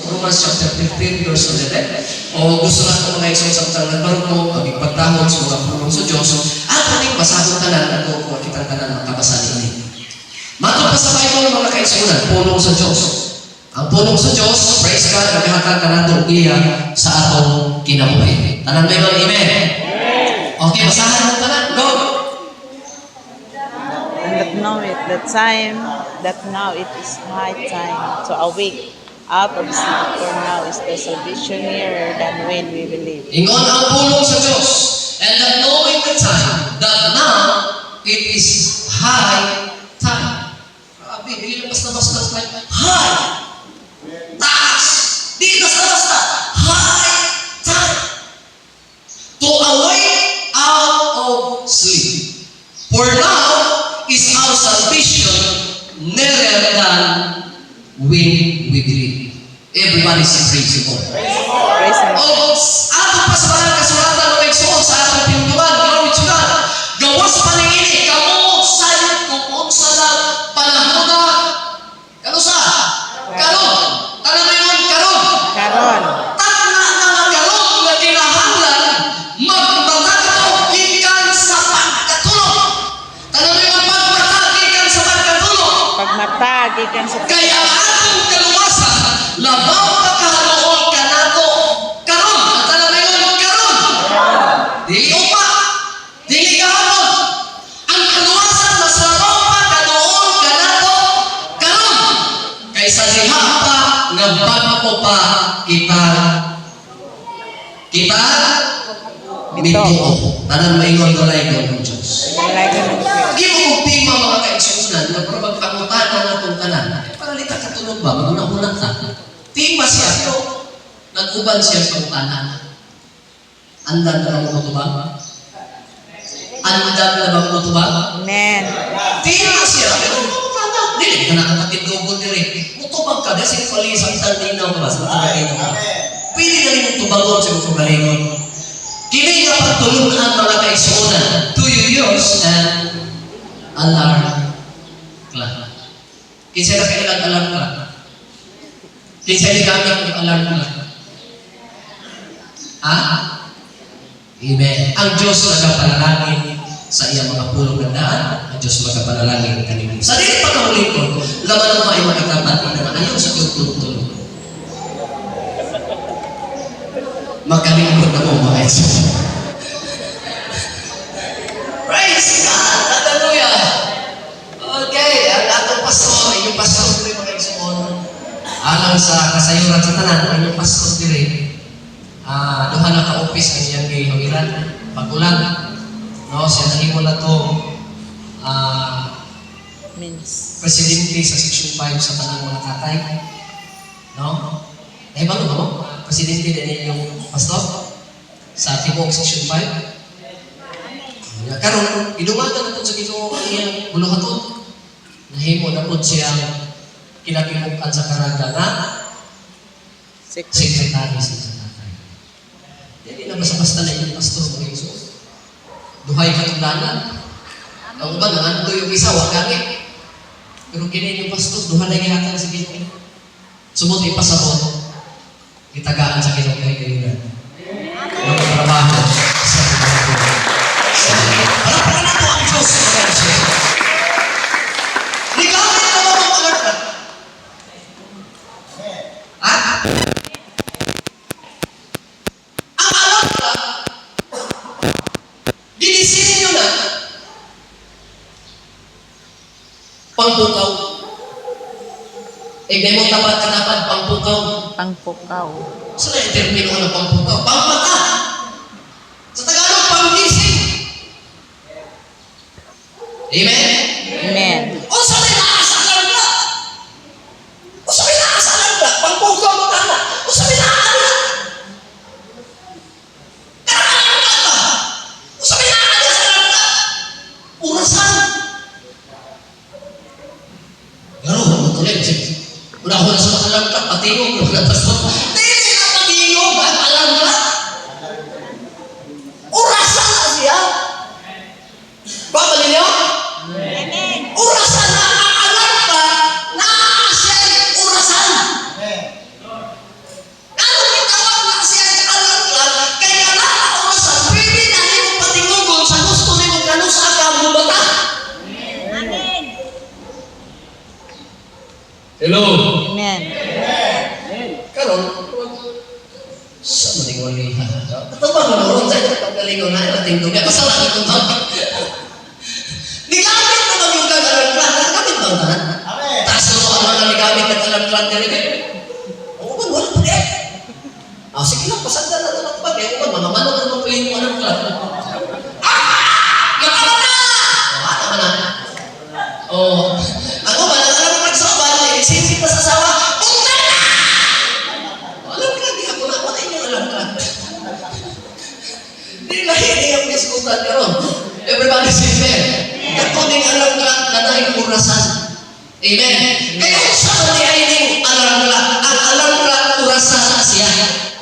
Romans chapter 15, verse 11. O gusto na ito mga isang samtang nagbarog mo, pagpagdahon sa mga pulong sa Diyos, at kaning basahon tanan, ako kung kitang tanan makabasan ini. Matod pa sa Bible, mga kaisunan, pulong sa Diyos. Ang pulong sa Diyos, praise God, naghahatag ka natin iya sa atong kinabuhi. Tanan ba yun? Amen? Okay, basahan mo tanan. Go! And that now it is high time to awake out of sleep, for now is the salvation nearer than when we believe. Ingon ang pulong sa Diyos, and that knowing the time, that now it is high time. Grabe, hindi lang basta-basta time. High! Taas! Di basta-basta. High time! To awake out of sleep. For now is our salvation nearer than when we believe. Everybody say praise the Lord. Praise the Lord. O atong pasabalan kasulatan ng igsoon sa atong pintuan, glory to God. Gawas paniini, kamo sayot kung unsa na panahon kano sa? Karon. Ano na yun? Karon. Karon. Tagna na nga karon nga kinahanglan magmatagaw gikan sa pagkatulog. Ano na yun? Magmatag gikan sa pagkatulog. Pagmatag ikan sa Kaya ang atong kaluwasan, labaw pagkahaloon ka nato. Karon, at alam na yun, karon. Dili upa, dili kahapon. Ang kaluwasan, mas labaw pagkahaloon ka nato. Karon. Kaysa diha pa, nga bago pa kita mituo. Tanan maingon walay ng Diyos. Lagi ng Diyos. Di mo kong tima mga kaigsunan na para magpangutan na itong tanan. Para lita katulog ba? Maguna-unan ka. Tima siya. Pero nag-uban siya sa utanan. Andan na lang mo ba? Andan na ba mo ba? Amen. Tima siya. Pero magpapagana. Dili ka nakakatindugod nila. Mutubag ka. Dahil sa isang tandinaw ka ba? Sa matulog ka. Pwede na rin mong tubagon sa matugalingon. Kini nga pagtulungan mga kaisunan, 2 years and alarm clock. Kinsa na kailang alarm clock? Kinsa ni gamit yung alarm clock? Ha? Amen. Ang Diyos nagapanalangin sa iyang mga pulong ng daan, ang Diyos magapanalangin kanina. Sa dili pagkahuling ko, laman mo ay makikapati na ayaw sa tulong-tulong. Magkalingkod na mo mga kaisunan. Praise God! Hallelujah! Okay, ang atong pastor, inyong pastor diri mga igsoon. Alang sa kasayuran sa tanan, inyong pastor diri. Duha na ka-office ang iyang gihawiran. Pagulang. No, siya nahimo na to Means. presidente sa Section 5 sa tanang mga katay. No? Nahibalo ba mo? Presidente din yung pastor sa Tibok Section 5. Karon idumagan na po sa Ginoo ang iyang buluhaton. Nahimo na po siyang kinakimukan sa karagdagan na sekretary sa tatay. Hindi na basta-basta na yung pastor ng Jesus. Duhay katulanan. Ang iba na ano yung isa, wag gani. Pero kini yung pastor, duha na gihatag sa Ginoo. Sumot ipasabot. Itagaan sa Ginoo kay kaibigan. Yung trabaho sa Ginoo. Harapan na po ang Diyos sa mga Diyos. Ligamit na mo ang alarm. Ha? Ang alarm na, dinisin nyo na pangpukaw. Eh, may mo tapat ka dapat pangpukaw. Pangpukaw. Saan na yung termino ng pangpukaw? Pangmata. Sa Tagalog, panggising. Amen? Amen. O sa may naasalan ka? O sa may naasalan ka? Pangpukaw mo ka na? O sa may naasalan ka? Karakalan ka ba? O sa may naasalan ka? Urasan. Garo, matuloy. Una ko na sa makalam ka, patingog. Hindi na patingog. Alam na. Urasan na siya. Babali niyo? Urasan na ang alam ka na siya urasan. karon, sa maning walihan. Ito ba manuron sa ito pagkalingon na ating duga? Kasalanan ito ba? Nigamit naman yung kagalang-plan. Nagamit ba na? Taas na mo ano na nigamit at alam-plan na rin. Oo ba, wala pa rin. Sige lang, pasagdan na ito pag eh. Oo ba, mga manong naman po yung alam-plan. Nakaman na! Naman na. Ako ba, nag-alam-plan sa kabalo, inisipit na sa asawa, buktan na! Alam-plan, di ako na, patayin yung alam-plan. Di lahiri ang diskutan niyo ron. Everybody say amen. Katuning alam-plan na naing orasan. Amen. Kaya kung sa mali ay ning alam-plan, ang alam-plan orasan na siya.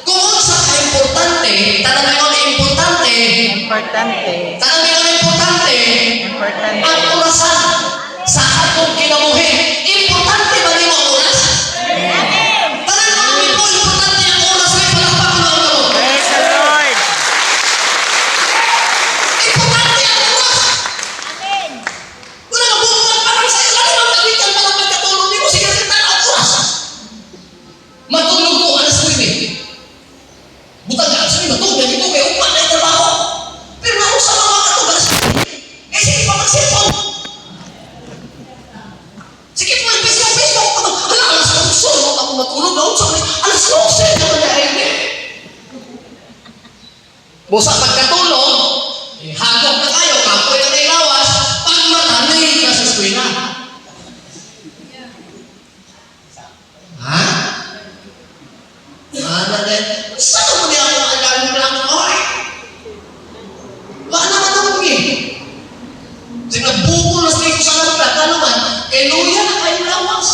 Kung sa ka-importante, tanong mo na importante, Importante. tanong mo na importante, Importante. ang orasan sa atong kinabuhi. Importante ba niyo ang oras? Tanong mo ito, importante ang oras. May palakpak mo ang gamo. Praise the Lord. Importante ang oras. Wala na buong parang sa'yo. Ano ang kawitan pa ng pagkatulog niyo? Sige, kita ang oras. Matulog ko, alas 9. Bukan ka, sabi matulog. Ito may upat na yung trabaho. Pero ako sa mga katulog, alas 9. Eh, sige pa mag-cellphone. Sige po, Facebook. Hala, alas 11. Ako matulog na alas 12. Naman na ay busa pagkatulog, hagok na kayo, kapoy na tayo lawas, pag matanay ka sa eskwela. Ha? Ano din? Saan mo niya ako alam lang oy? Wala naman ako eh. Sinabukol na sa sa lahat, ano man, kay luya na kayo lawas.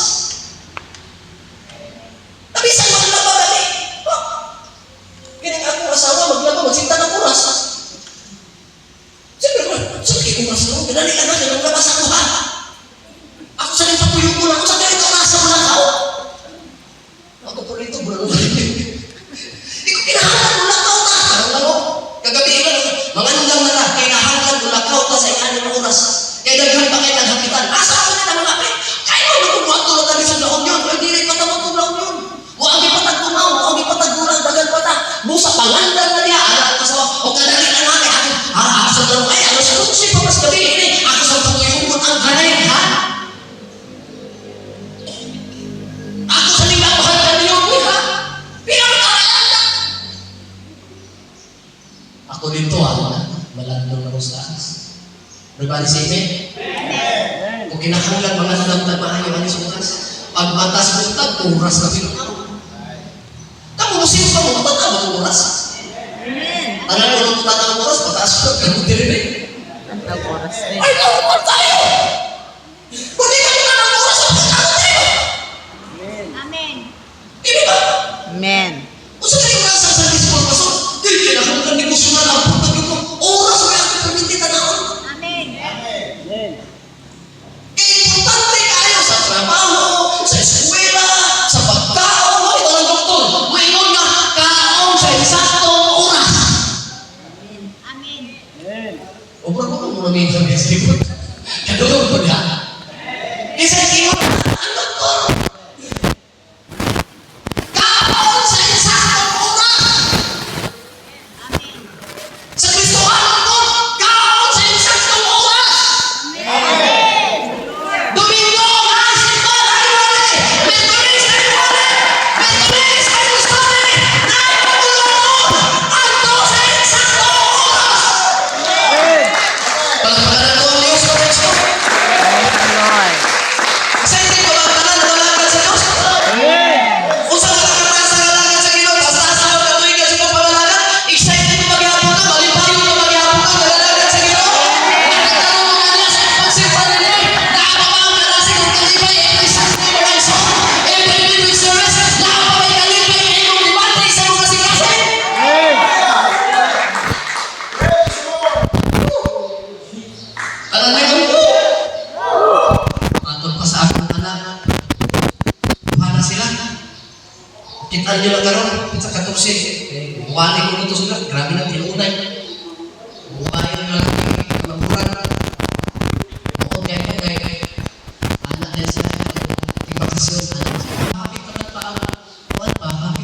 Tabisan mo na ba dali? Ganyan ako asawa, maglaba, magsinta ng oras. Siyempre, sakit oras lang, ganali ka na, ganang labas ako ha. Ako sa rin patuyong mo lang, ako sa ganito nasa mo lang ako. Ako po rito, bro. Ikaw kinahangan mo lakaw na. Ano lang kagabi ilan, mga nundang na lang, kinahangan mo lakaw na sa ikanin ng oras. Kaya daghan pa kayo naghapitan. Asa ako na naman kapit? Kaya mo nagkukuha tulad na sa laon yun. Ay, di rin patamot ng laon yun. Huwag ang ipatagpumaw, huwag ang ipatagpulang, dagan pa ta. Busa pangandan na niya, alam ka sa o kadali na namin. Ako sa darong, ay, ano sa lusin pa mas gabi, ini. Ako sa patuyong mo ang ganay, ha? Ako sa lingapahan ka niyo, ha? Pinakatayan na. Ako dito, ha? Malandong na rosas. Everybody say amen? Amen. Kung kinahanglan mga nandang maayo ang isukas, pag batas buntag, oras na pinakaw. Kamu musim ka mo, matatawa ang oras. Tangan mo nung matatawa ang oras, pataas ko, kamu dirinig. Ang oras din. Ay, nauman tayo! Kundi ka muna ng oras, ang pagkakaw tayo! Amen. Hindi ba? Amen. O sa kayo oras ang service mo, pasok, di kinahanglan ni Muso na lang, pagkakaw ko, oras may ako permiti tanawin. Amen. Importante kayo sa trabaho, sa eskwela, sa pagkaon. Mo ito ng doktor. Mayroon na kaon sa eksaktong oras. Amen. O ba ko kung mga may kami sa likod? Kadulog ko na. Isa kiyon ang doktor. Kaon sa eksaktong oras. Amen. Sa Kristohan doktor, kaon sa eksaktong oras. Domingo, Lunes, Merkulis, Sunday, nagpapulong ang 12 eksaktong oras. Palagpagan ko ang Diyos ko, Diyos ko. Praise the Lord. Excited ko ang tanan, nalagad sa Diyos. Usang nakakataas sa nalagad sa Ginoo, taas-taas sa mga katuig at sa pagpapalagad. Excited ko maghihapon ka, malimpayo ko maghihapon ka, nalagad sa Ginoo. Nagkaroon mo nga niya sa pagsipan nila. Nakapamang karasig ang kalipay, every Sunday mga iso. Every midweek service, nakapamay kalipay, mayroong debate sa mga sikasin. Alam niyo mo? Atong pa sa akong anak. Buhala sila. Kita niyo lang karon sa 14. Buhali ko nito sila. Grabe na tinunay. Buhay na lang mamuran. Bukod kay anak din sila. Di bakasyon. Happy ka na pa. Happy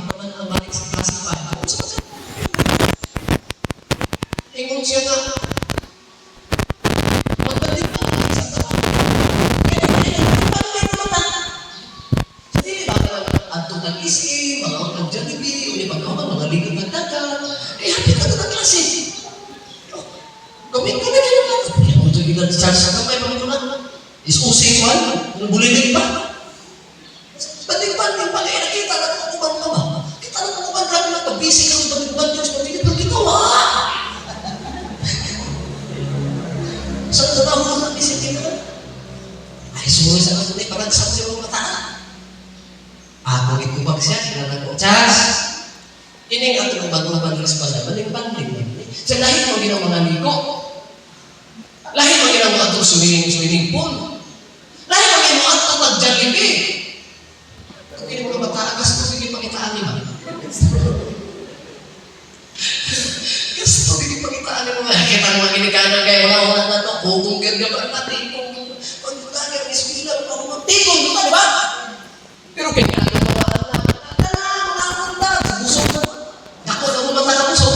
mga utang Jollibee, o di ba mga ligot ng dagat. Eh, hapit na ng klase. Oh, gawin ko na rin naman. Kaya mo ito yung charge sa kamay, mga ito na. Is using man, kung bulilig pa. Banding-banding pa kaya nakita na kung kumang ka ba? Kita na kung kumang ka na pag-busy ka sa banding-banding, pag-busy ka ginawa. Saan na tao na isipin ka? Ay, sumoy sa kasi parang saan siya mga mata. Ako itubag siya, kinala ko, Chas! Ining ang itubag na banding sa banding-banding. Sa lahit mo ginawa mga amigo. Lahit mo ginawa itong swimming pool. Lahit mo ginawa itong mag-Jollibee. Kung hindi mo na mataagas ko, sige pakitaan niya. Gusto, hindi pakitaan niya mga. Kita mo mga ginikanan kayo, wala na ito. Hugong ganda ba natin? Pag wala na yung isbila, wala ko magtigong, di ba? Pero kaya nga, ako na kumata na puso.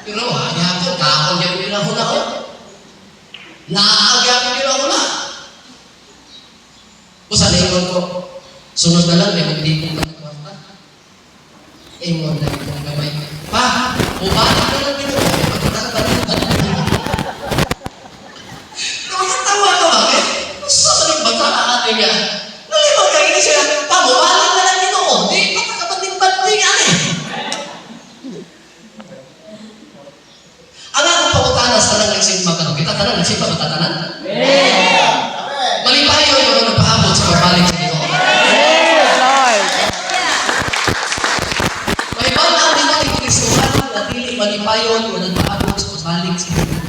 Pero hanyapon, kakon niya pinahuna ko. Naagapin pinahuna. O sa lingon ko, sunod na lang, may hindi ko magkakwarta. Ingon na itong gamay. Pa, umali na lang pinahuna. Pagkita ka ba rin? Nakatawa ka ba? Gusto sa rin bata na atin niya. Nalimang ka ini siya, pa, umali na lang ito. Di, patakabating-bating yan eh. Ang akong pangutanas ka lang nagsimba ka. Kita ka lang nagsimba matatanan? Malipayo yung mga nagpaabot sa pabalik sa Ginoo. Praise the Lord. May bala ang mga Kristohan na dili malipayo yung mga nagpaabot sa pabalik sa Ginoo.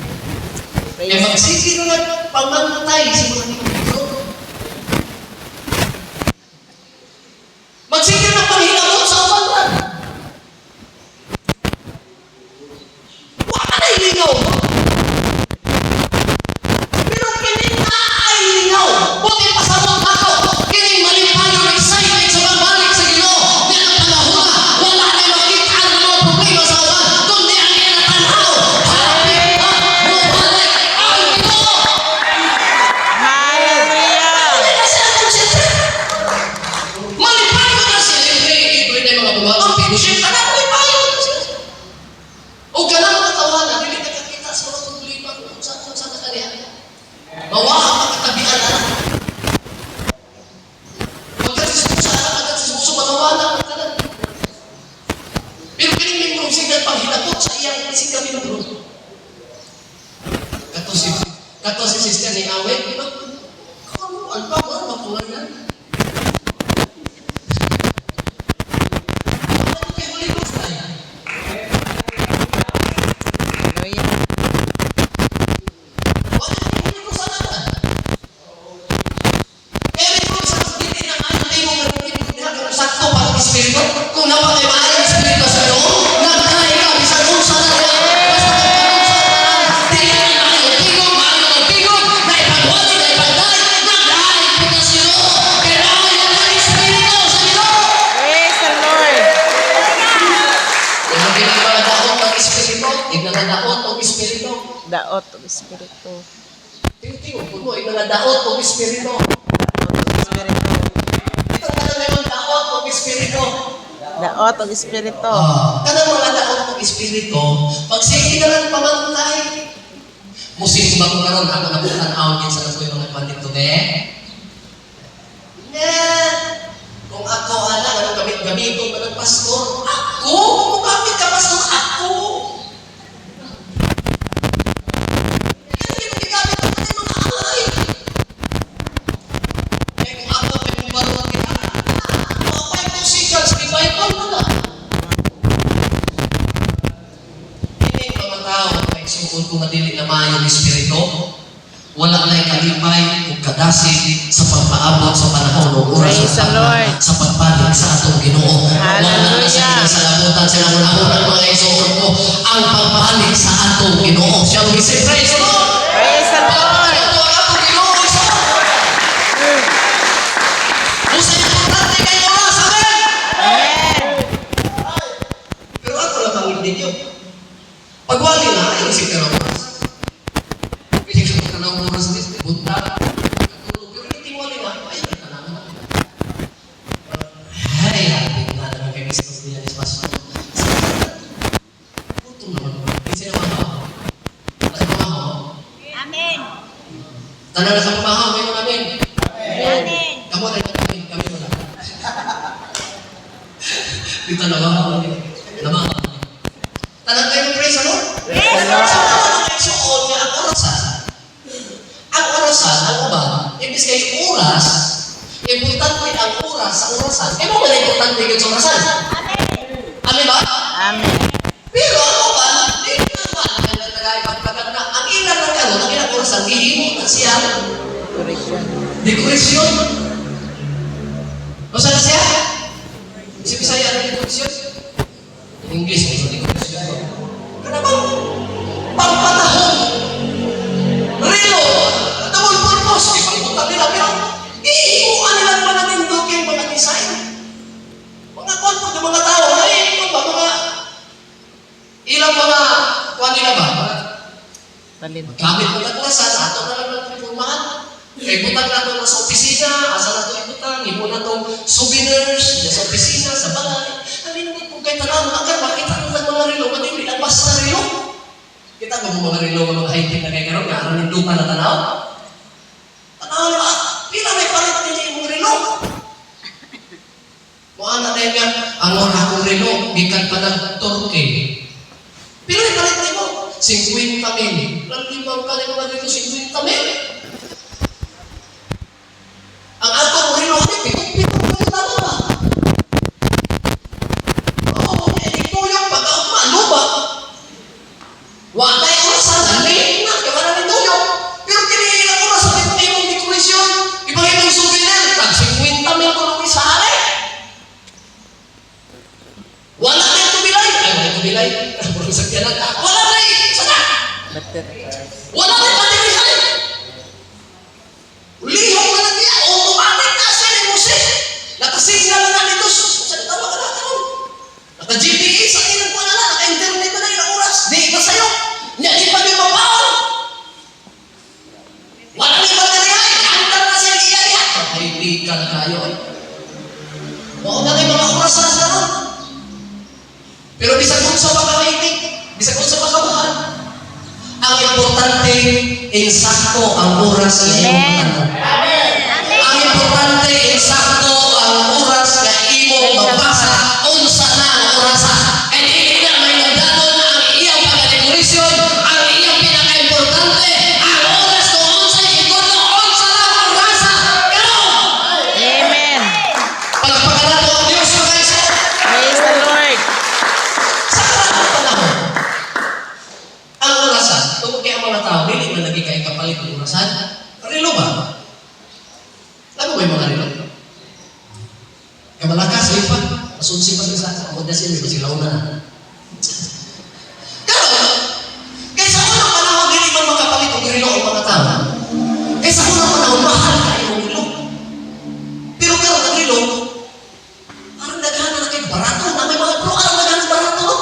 Kaya magsisino na pamantay sa mga Kristo. Magsisino na panghinamot sa umalan. Wala na ilingaw. Pero kini na ay ilingaw. Buti pa sa mga ako. Kini malipayo, excited sa pabalik sa Ginoo. Di ang panahon na wala na makita ang mga problema sa uwan. Kundi ang inatanaw. Happy na bumalik ang Ginoo. Hallelujah. Hindi na siya konsente. Malipayo na siya. Ito na yung mga bumatang. Pero siya ka na malipayo na siya. O ka na mga tawanan. Hindi ka kakita sa mga problema kung saan na kaniya. Mawaha ka katabihan na. Pagkasisusa na pagkasisusa manawanan ka na. Pero kiniling mo sigat pang hinapot sa iyang isig kami ng bro. Kato si sister ni Awe, kamu, alpa mo, mapulan yan. Ano kayo Holy Ghost tayo? Hallelujah. Wala kayo Holy Ghost sa naman. Kaya may kung sa hindi na ay mo marinig sakto para ng Espiritu. Kung napakay maayang Espiritu sa loob, nagkaya ka, bisan kung saan na yan. Basta kung saan na yan. Tingnan na maayong magtigong, na ipagwali, na ipagday, nagdahil po na sino. Kailangan yan ang Espiritu sa Ginoo. Praise the Lord. Yung ginagadaot ng Espiritu, ginagadaot ng Espiritu. Daot of Espiritu. Tingting, mo, ginagadaot ng Espiritu. Espiritu. Ito talaga yung daot ng Espiritu. Daot of Espiritu. Kanang mga daot ng Espiritu, magsige na lang pamantay. Musim ba ko karon ako na bukan awin sa nakoy mga pandito be? Yeah. Kung ako ana ano gamit-gamiton ba ng pastor? Ako, kung gamit ka pastor ako. Kaya hindi gamit ko ng mga ay. Eh kung ako may baro kita. Ako ay musician sa Bible na. Hindi pa matao ay sungkol kung madili na maayong Espiritu. Wala na kalipay o kadasig sa pagpaabot sa panahon o oras Praise the Lord. sa pagpalig sa atong Ginoo. Wala na Hallelujah. sa labutan sa unang mga isuon ko ang pagpalig sa atong Ginoo. Shall we say praise the Lord? Praise the Lord. Ito ang atong Ginoo isa. Usa importante kayo oras, amen? Amen. Pero ako lang ang hindi niyo. Pagwali na, ayaw si Pero. Pwede ka na ng oras din, bunta. Pero hindi wali na, ayaw ka na. Ay, Tanan na sa pamahaw, may mga amin. Amen. Kamu na kami, kami mo na. Dito na ba ako? Nama. Tanan kayo ng praise the Lord? So, ang orasan. Ang orasan, ang ba? Ibig kayo oras, importante ang oras sa orasan. Eh, mo ba na importante yung sa orasan? Amen ba? Amen. Pero ako ba, hindi naman ang nagkakapagpagat na ang ilan ng kanon, ang ilang orasan, hihimo na siya. Correction. Dekorasyon. Basta na siya? Si Bisaya na dekorasyon? In English, may dekorasyon. Kenapa? Pagpatahon. Relo. Double purpose. Ipagpunta nila. Pero, iimuan nila pa natin doon yung mga design. Mga konpag ng mga tao. Ay, ba, mga ilang mga kuha nila ba? Talin. Gamit mo na sa ato na lang ng pagpumahan. Ibutang na ito sa opisina, asa na ito ibutang, ibo na itong souvenirs, sa opisina, sa bagay. Nalinamit po kayo tanaw, makita nyo ng mga relo, hindi lang basta relo. Kita mo mga relo, mga high-tech na kayo karoon, nga ang lupa na tanaw. Tanaw na, pila may palit din yung mga relo. Muha na tayo nga, ang mga akong relo, bikat pa ng Turkey. Pila may palit din mo? 50 mil. Lalibang ka na mga relo, 50 mil. Ang atong relo, pitong-pitong kayo tama ba? Oo, ito yung pag-umano ba? Wala yung orasan, halin na, kaya wala rin tuyo. Pero kinilang oras sa pitong-pitong dekorasyon, ibang-ibang souvenir, tag-50 mil ko nung isa hari. Wala na yung tubilay. Ay, wala yung tubilay. Walang sakyanan. Wala na yung sana. Wala na yung patirihan. Lihong na lang niya, automatic na siya ni Moses. Nakasignal na nito, saan tawag ka natin? Naka-GPS, ang ilang ko na lang, naka-internet na ilang oras. Di ba sa'yo? Niya, di pa di mabaon. Wala ni baterya, handang na siya iya-iya. Kaibigan kayo eh. Oo na kayo mga orasan na ron. Pero bisag kung sa pagkakaitig, bisag kung sa pagkabuhan, ang importante, insakto ang oras na iyong tanong. Ang importante, insakto ang oras na iyong magbasa, unsa na ang orasan. And hindi na may nagdanon na ang iyong pagkadekorasyon, ang iyong pinaka-importante, ang oras kung unsa, ikot na unsa na ang orasan. Ganun! Amen. Palakpakan nato ang Diyos mga isa. Praise the Lord. Sa karatang panahon, ang orasan, tungkol kaya mga tao, hindi na naging kaya kapalit ng orasan. Relo ba? Alam mo ba yung mga relo? Kamalakas, lipat. Masunsi pa sa amod na sila, kasi launa na. Pero, kaysa unang panahon, hindi man makapalit ng relo ang mga tao. Kaysa unang panahon, mahal kayo ng relo. Pero karoon ng relo, parang naghahan na kayo barato, na may mga pro, parang naghahan ng barato, no?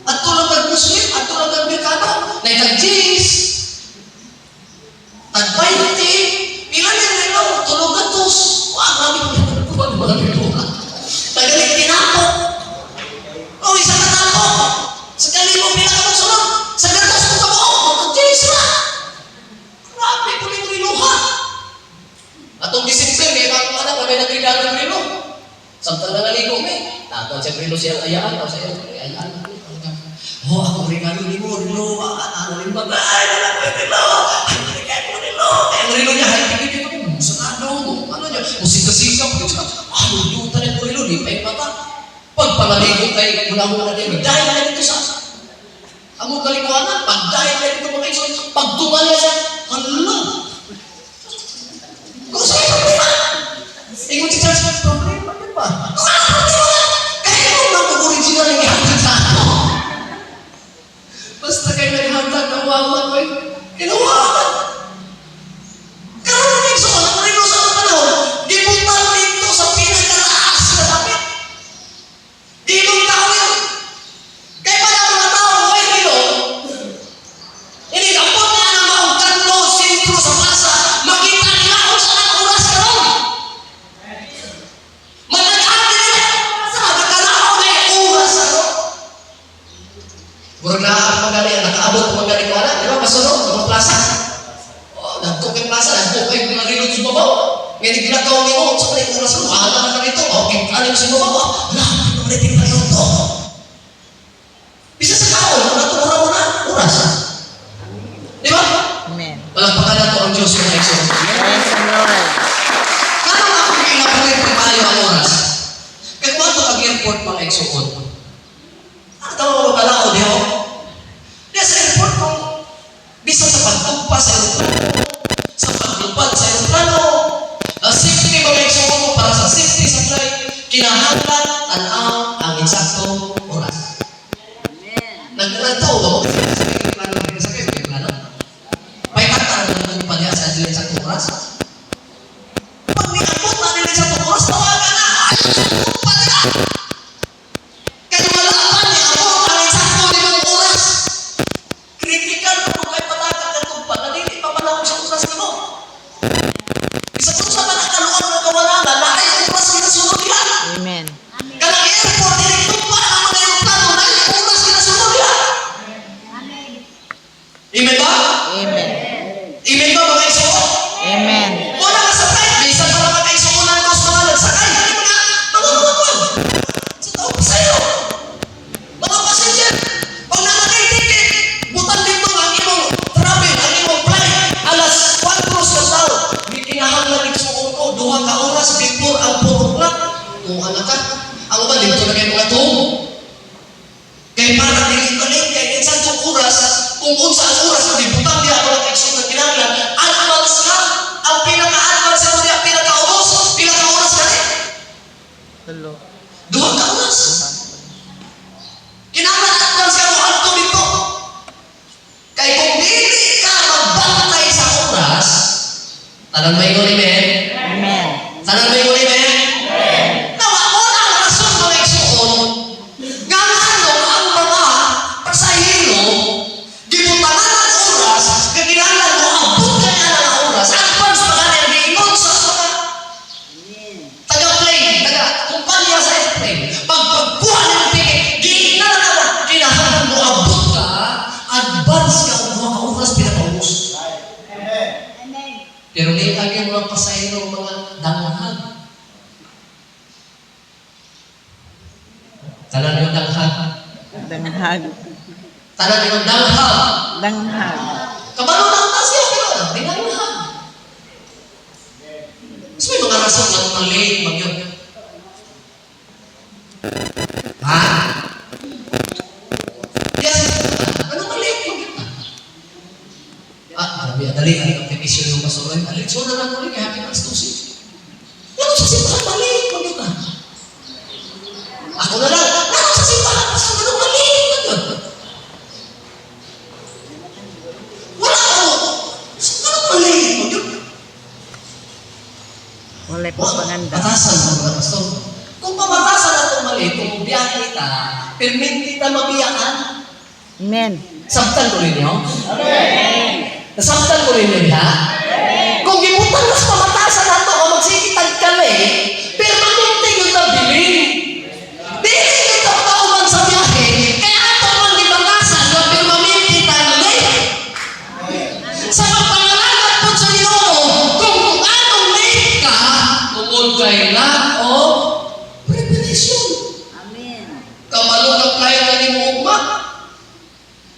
At tulad ng Muslim, at tulad ng Merkado, na itag-G's, tag-20, ilan yung relo, tulog na tos. Wah, marami ko yung mga relo. Tagalit tinapok. O, isang natapok. Sa kalimo, pinakamusunod. Sa gatos ko ka mo, mag-G's na. Grabe ko yung reloha. Atong December, may mga anak na may nagregalo ng relo. Samtang na naligo, may. Tatawag siya relo siyang ayaan. O, sa'yo, ayaan. Oh, ako regalo ni mo, relo. Ano rin ba? Ay, nalang ko yung relo. Ay, regalo mo relo. Ay, ang relo niya, high-tech dito. Sanado. Ano niya? Musika-sika. Ano, luta na yung relo. Di pa yung mata. Pagpangaligo kayo, mula-mula na yun. Dahil na dito sa among kalikuanan. Pag-dahil na dito mga iso. Pag-tumal niya siya, hala. Kung sa'yo sa problema. Ingon si Charles, problema din ba? Kaya mo lang mag-original yung ihatag sa ano. Basta kayo naghatag ng wawan ko, kinuwawan. Karoon din sa mga marino sa mga panahon, dipuntan dito sa pinagkataas na dapit. Ibang tao yun. Kaya pala mga tao, huwag nilo. Hindi, kapot na ang mga kanto, sentro sa plaza, makita nila kung saan ang oras karoon. Matagahan nila sa magkakalaw na yung oras karoon. Murag na ang magaling, nakaabot ang magaling ko anak, di ba? Masunod, sa mga plaza. Oh, nagtok oras ko kay mga rilod sa babaw. Ngayon ginagawa mo sa may oras mo, alam na nito. Okay, alam sa babaw. Wala, ulitin pa yun to. Bisa sa kaon, natulungan mo na oras. Di ba? Amen. Palagpakan na to ang Diyos mga Exodus. Praise the Lord. Kano nga kung inapulit kung tayo ang oras? Kaya kung ito ang-airport mga Exodus. Tama mo ba pala o di ho? Kaya sa airport kung bisa sa pagtugpa sa aeroplano, sa paglupad sa aeroplano, safety mga Exodus mo para sa safety sa flight, kinahanglan tanaw ang insaktong oras. Nagtao ba mo? Sa plano? May kata na pa niya sa dili sa oras. Pag niabot na nila sa oras, tawagan na! Ayun pa nila! Kaya wala pa niabot ang insakto limang oras. Critical na kung kayo patagad na tugpa na dili pa panahon sa oras nimo. Isa kung sa panakaluan ng kawalangan, na ay oras kinasunod nila. Amen. Kanang airport, tinitugpa ng mga aeroplano, na ay oras kinasunod nila. Amen. Amen ba? Amen. Amen ba mga iso? Amen. Wala ka sa flight, bisan pa mga kaisuunan ko sa mga nagsakay. Hindi mo na mangungutuan. Sa tao pa sa'yo. Mga passenger, pag namatay ticket, butan dito ang imong travel, ang imong flight, alas 4 sa tao. Hindi kinahanglan ng suon ko, 2 ka oras before ang 4 o'clock. Kung ano ka, ang uban dito na kayo mga tuong. Kaya para dili-balik, kaya isang oras, kung unsa ang oras mo, butang di ako ng exo na kinahanglan, advance ka, ang pinaka-advance mo di ang pinaka-ubos, pinaka-oras ka rin. Tulo. 2 ka oras. Kinahanglan advance ka mo adto dito. Kaya kung dili ka magbantay sa oras, tanan may guli, men? Amen. Tanan may guli, men? Nawa mo na ang rason ng exoon, nga ano ang mga pasahero, gibutangan ang oras, kaginahanglan mo abot ka niya ng oras, advance pa ka niya, giingon sa mga taga-plane, taga-kumpanya sa airplane. Pag pagkuha niya ng ticket, kinahanglan mo abot ka, advance ka ang 2 ka oras, pinakaubos. Amen. Pero may agad mga pasahero, mga danghag. Tanan yung danghag. Danghag. Tanan yung danghag. Danghag. Kabalo na ang tasya, pero may danghag. Mas may mga rason ng mali, mag-yun. Ha? Yes, ano mali? Mag-yun. Grabe, dali, ang temisyon yung pasuloy. Alitso na lang ulit, kaya happy mastusin. Ano sa simbahan, mali, mag-yun na. Ako na lang, ano sa simbahan, basta ano mali, mag-yun. Wala ako. Ano mali, mag-yun. Wala po panganda. Batasan sa mga pastor. Kung pamatasan na itong mali, kung biyahe kita, permit kita mabiyakan. Amen. Sabtan ko rin yun? Nasabtan ko rin yun, ha? Kung gibutan na sa pamatasan na ito, kung magsikitan ka permanente yung nabilin. Dili yung tapauman sa biyahe, kaya ito ang gibatasan na permanente tanli. Sa pagpangalagat po sa Ginoo, kung anong late ka, tungkol kay lack of preparation. Amen. Kabalo ng playa na ni mo ugma.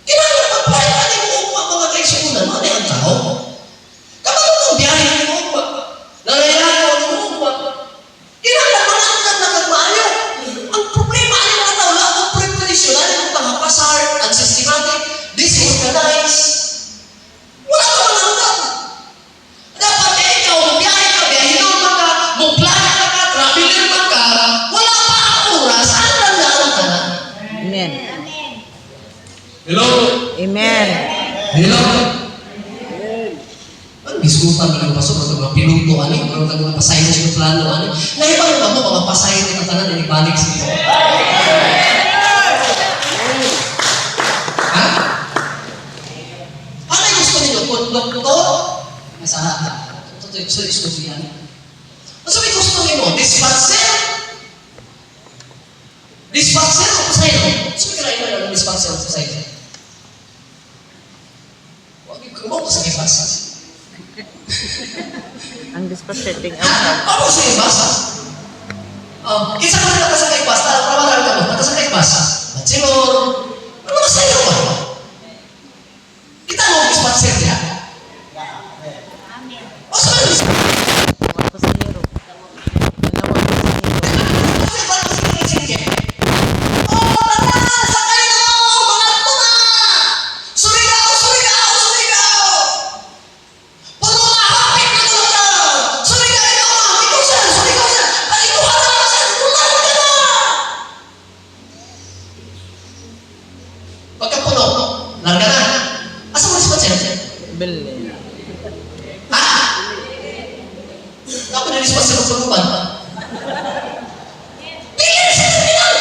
Kinahanglan mag-playa na ni mo ugma mga kaisunan. Ano ang tao? Kabalo ng biyahe na ni mo ugma. Nangyayari ko ni mo ugma. Kinahanglan mananggan na kagmaayo. Ang problema ay mga tao, lack of preparation. Ano yung pangapasar, unsystematic, disorganized. Wala ka mananggan. Dapat ikaw, biyahe ka, biyahinon man ka, magplaya ka, traveler man ka, wala pa ang oras, ang nandaan ka na. Amen. Amen. Hello? Amen. Hello? Ang biskutan mo ng pasok, mga piluto, mga pasayro sa plano, naibang ba mo, mga pasayro na tanan, inibalik sa iyo. Ha? Ano yung gusto ninyo? Kung doktor, nasa hata. Ito sa estudiyan. Ano sabi gusto ninyo? Dispatcher? Dispatcher o pasayro? Sabi ka na ng dispatcher o pasayro? Huwag ko sa kibas. proceeding outside. Ano sa bus? Kinsa ka na nakasakay bus? Tara ka mo, nakasakay bus. Matsinor. Ano ka sa'yo ba? Kita mo ang sponsor niya? Amen. O sa mga Tawag ko sa hero. Tinawag ko sa hero. kasi ba kasi kinasingke? Tara! Sakay na mo! Mga tuna! Surigaw! Surigaw! Surigaw! Puno na! Hapit na ko na! Surigaw! Ikaw ma! Ikaw sir! Surigaw sir! Palikuhan na naman sir! Punan ka na! Pagkapuno, larga na. Asa mo si sir? Bili. Ha? Ako na nispas sa pagkakuban. Dili sa terminal!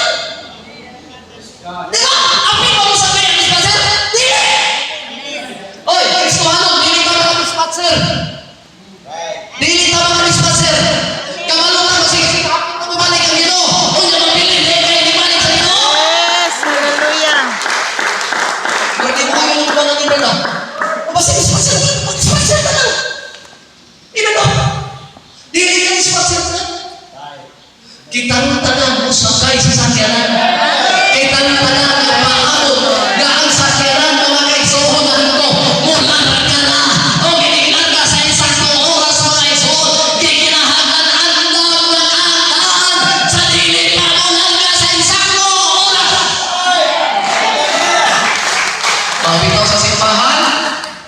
Di ba? Apin mo sa kanya, dispenser? Dili! Oy, Kristohanon, dili ka mga dispenser. Dili ka mga dispenser. Kamalo na kasi kapit na bumalik ang Ginoo. Kung na mabili, di kayo bumalik sa Ginoo. Yes! Hallelujah! Hindi mo kayo yung mga nila na. O basta dispenser ka lang. Inano? Dili ka dispenser ka lang. Kitang tanan mo sakay sa sakyanan. Kitang tanan mo maabot na ang sakyanan mga kaigsuhonan ko. Mula ka na. O ginigilan ka sa isang oras mga kaigsuhon. Giginahagan andam ng andam. Sa dili pa mo lang ka sa isang oras. Pabitaw sa simbahan,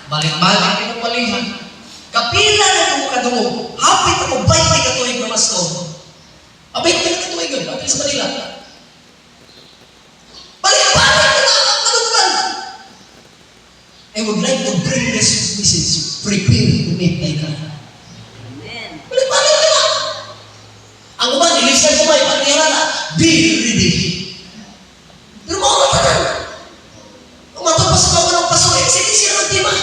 balik-balik pinupalihan. Kapila na mo kadungog. Hapit ako 20 katuig na masto. Abay, balik ka tuwing yun. Abay sa Manila. Balik-balik ka na ang kalugan. I would like to bring this message. Prepare to meet thy God. Amen. Balik-balik ka na. Ang uban, ilisay ko ba, ipatira na. Be ready. Pero mga matagal. Ang matupas ka ako ng paso, sige siya ng tima.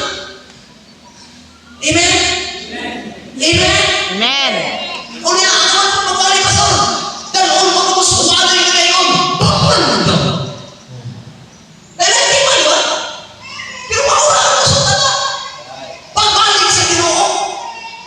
Amen? Amen? Amen! O niya, ang mga pagpapali pa sa dalawang mga musuwanan ka ngayon, bakman daw. Dahil hindi man, di ba? Pero maurahan mo sa tata. Pagbalik sa Ginoo,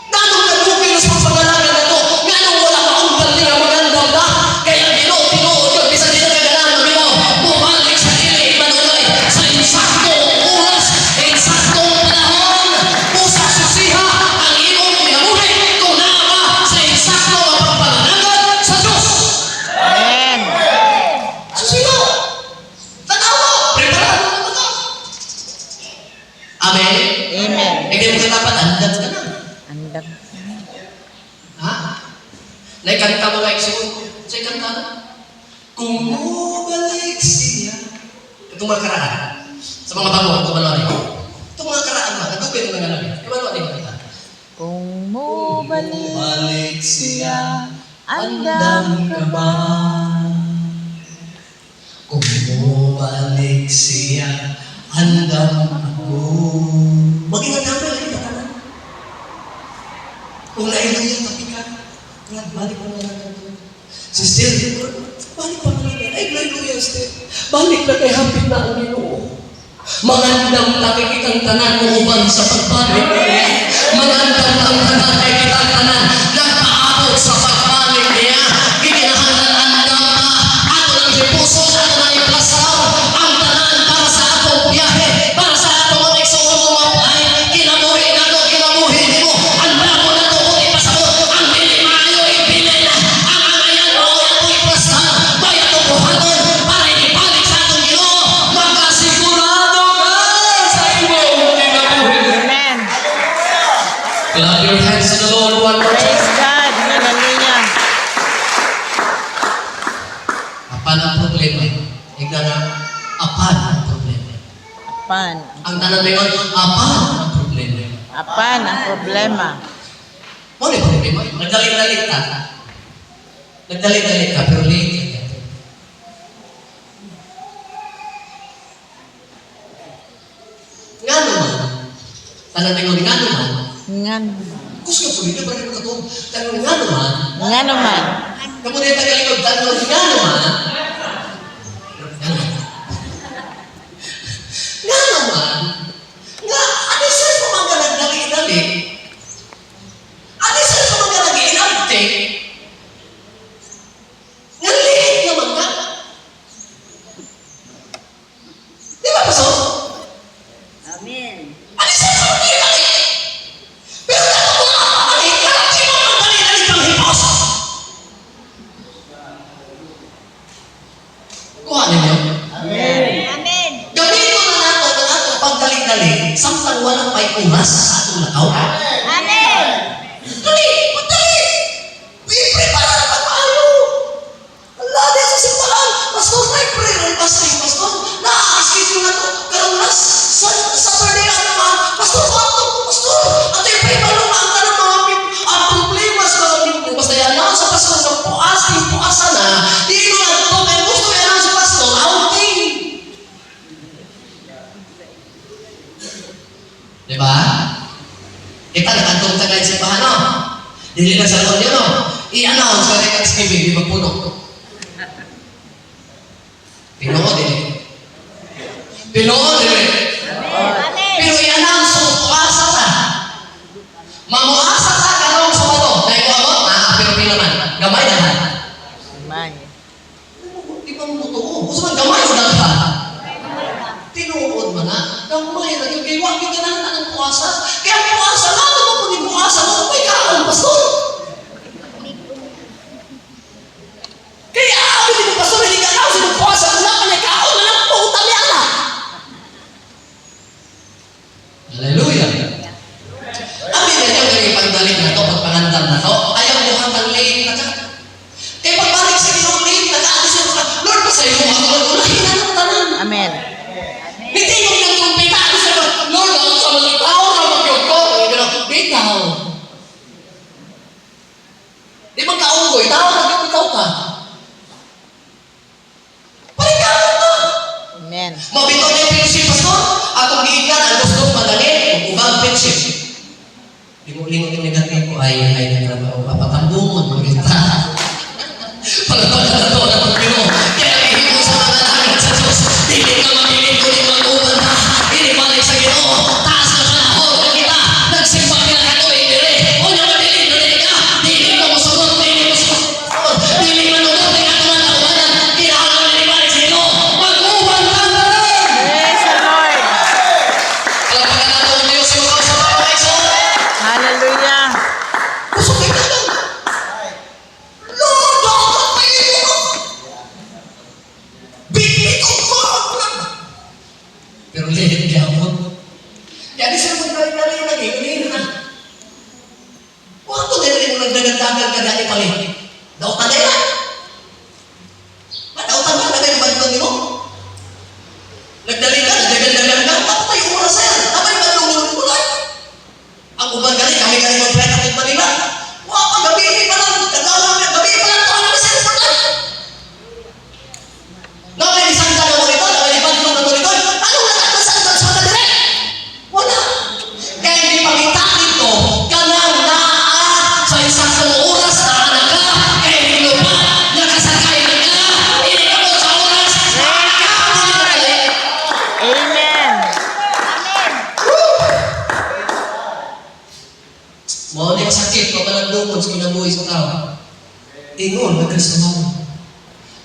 nanong nagugil sa pagpangalanan na ito, nanong wala maunggal niya magandang da, kaya Ginoo, tinuod yun, bisa di na kagalaman mo, bumalik sa ili, manunay, sa insaktong oras, insaktong panahon, pusa susiha, ang iyong pinabuhi, kung naama sa insakto ang pagpananagan sa Diyos. Amen! Susiha! Tanawa! Preparado na ito. Amen? Amen! Hindi mo dapat andan ka na. Andam. Ha? Naikanta mo kayo sa ikanta na? Kung bumalik siya. Itong mga karaan. Sa mga bago, itong mga rin. Itong mga karaan na, nagugay mo nga namin. Yung ano yung kita? Kung mubalik Balik siya, andam ka ba? Kung bumalik siya, andam ako. Maging ang dami lang yung katanan. Kung nailuyan, tapi ka, balik mo na lang ito. Sister, balik pa na lang. Ay, hallelujah, sister. Balik na kay hapit na ang Ginoo. Mangandam na kay kitang tanan mo uban sa pagbalik niya. Mangandam ang tanan kay kitang tanan. Nagpaabot sa pagbalik niya. Giginahangan andam na. Ato ng hipuso, ato ng iplasaw. Ang tanan para sa atong biyahe. Para sa atong mga igsoon mo mapay. Kinabuhi na to, kinabuhi di mo. Ang bravo na to, kung ipasabot. Ang bili maayo, ibili na. Ang angayan mo, ang iplasaw. Kaya to buhaton para ibalik sa atong Ginoo. Makasigurado ka sa imong kinabuhi. Amen! Clap your hands to the Lord one more time. Praise God! Hallelujah! Apan ang problema. Ika na, apan ang problema. Apan. Ang tanan mo yun, apan ang problema. Apan ang problema. Ano yung problema? Nagdalit-dalit ka. Nagdalit-dalit ka, pero late ka. Nga naman, tanan mo yun, nga naman, Ngan. gusto ko pulita, balik mo na ito, tanan nga naman, Nga naman. kamu din tagalikod, tanan nga naman, nga naman, nga, ano sir, pamangga nagdali-dali? Ano sir, pamangga Kuha ninyo. Amen. Gamiton na nato ng atong pagdali-dali samtang walang may oras sa atong lakaw. Amen. Dali! Madali! I-prepare na pag-maayo! Allah, di sa simbahan! Pastor, na-i-pray pastor! Na-schedule na to! Karang last Saturday ang naman! Pastor, pato po, pastor! At i-pray pa naman ang tanong ang problema sa mga linggo. Basta yan na sa pastor sa puas, yung puasa na, di mo lang ito, kaya gusto yan sa pastor, outing! Diba? Kita nakantong tagay sa simbahan, no? Dili na sa loob yun, no? I-announce sa Thanksgiving, di magpuno. Pinoo, dili. Pinoo, dili. Amen. Pero i-announce mo, puasa ta. Mamuasa ta, ganong sa bato. Dahil ko abot, pero naman. Gamay na ha. Amen. Di ba mo totoo? Gusto man gamay o daghan? Tinuod man na. Gamay na yung kaya wag yung ganahan ng puasa. Kaya puasa na, ano mo ni puasa mo? May kaon, pastor. Kaya ako din mo pastor, hindi ka tao sa puasa. Wala ka na kaon na lang po, utami ana. Hallelujah. Amin na niyo kaya pagdalik na to, pagpangandam na to. Ayaw mo hanggang late na ka. Kaya pagbalik sa Ginoo late na ka, Lord, pasay mo ako, ulahin na ng tanan. Amen. Hindi yung nagtumpita, Lord, ako sa mga tao na mag-yog ko. Bitaw. Di magkaunggoy, tao na ikaw ka. Paligawin na. Amen. Mabito na yung friendship, pastor. Atong giikan, ang gusto madali, ubang friendship. Lingo-lingo yung negatibo ay papatambungon, magkita. Pagpapala na to, na pagpino. Kaya ihimo sa mga langit sa Diyos. Dili ka mamilin ko, di mag-uban na. Dili balik sa Ginoo. Taas na panahon na kita. Nagsimba ka na ito, hindi. O na mabilin, dili ka. Dili mo musunod, dili mo susunod. Dili manunod, di ka naman naubanan. Kailangan mo balik sa Ginoo. Mag-uban ka na rin. Praise the Lord. Alam pa ka na ito, Diyos, yung mga sa mga kaisod. Hallelujah. Gusto kayo ka lang. Lord, ako pa iyo. Bibig ko. Pero lilit niya ako. Kaya di sila magdali-dali lagi. Ulihin na. Kung ako nilali mo nagdagandagan ka dali pali. Dautan na yan. Dautan ka na kayo bandong mo. Nagdali ka, nagdagandagan ka. Ako tayo oras sa yan. Tapay bandong mo lang. Ang uban galing, kami galing mag-play at Manila. Wah, pag-gabi pa lang, kagawa na, gabi pa lang, ito ang isa pa lang. May isang ka na mo rito, nakalipad ko na mo rito. Ano na natin sa atas mga direct? Wala. Kaya hindi pangita dito, kanang naa sa isang oras na anak ka, kaya hindi mo pa, nakasakay na ka, hindi ka mo sa oras, Amen. Mau yang sakit, papalang dukot sa kinabuhi sa tao. Ingon, nagkasama.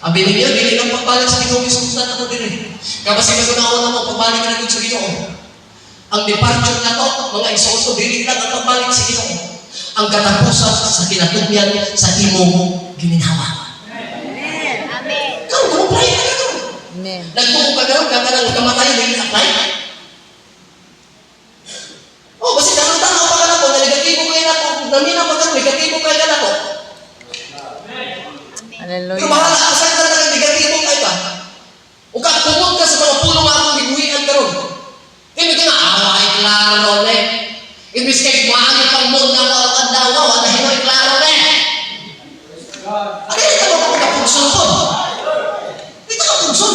Ang binigyan, bili ng pagbalik sa Ginoo, isusan ako din. Kapag sinagunawa na mo, pagbalik na sa Ginoo. Ang departure na to, mga isoso, bili lang ang pagbalik sa Ginoo. Ang katapusan sa kinatugyan sa imong giminhawa. Amen. Kau, kumupray ka na to. Amen. Nagtuko ka gano'n, kaka nang kamatay, hindi apply. Oh, basta tanaw pa ka na po, na negatibo kayo na po, namina pa ka, negatibo kayo na po. Pero Hallelujah. bahala ka sa kanta ng negatibo kayo ka. O ka, pumot ka sa mga pulong akong biguhian ka ron. Hindi ka nga, ay, klaro ron eh. Ibis kayo, maagi pang mood na mga kandawa, wala hinoy, klaro eh. Ano yung tawag ko kapugsun po? Hindi ka kapugsun.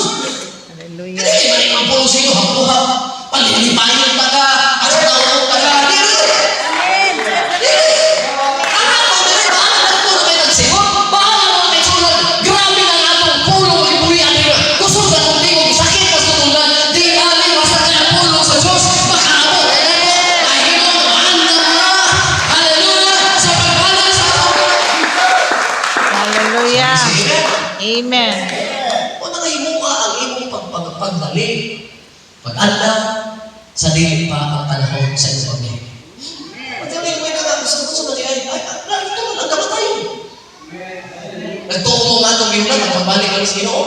Hallelujah. Hindi, maling ang pulo sa'yo, hapluhap. Palilipayin pa ka, asa tawag pa ka. Hindi. Ang ako, dili ba? Ang nagpulo kayo nagsigot? Bahala mo kayo sulat. Grabe na nga itong pulo ay buhian nila. Gusto ka kung di mo sakit ka sa tulan. Di kami basta kaya pulo sa Diyos. Makaabot. Dahil mo, maandam na. Hallelujah. Sa pagbalang sa Hallelujah. Sige. Amen. O nakahimuka ang imong pagdali. Pag-andam sa dili pa ang panahon sa iyong pagdali. Pagdali mo yung gusto na ay ito mo lang, dapat tayo. Nagtuo mo nga itong biulan, at magbalik ka sa Ginoo.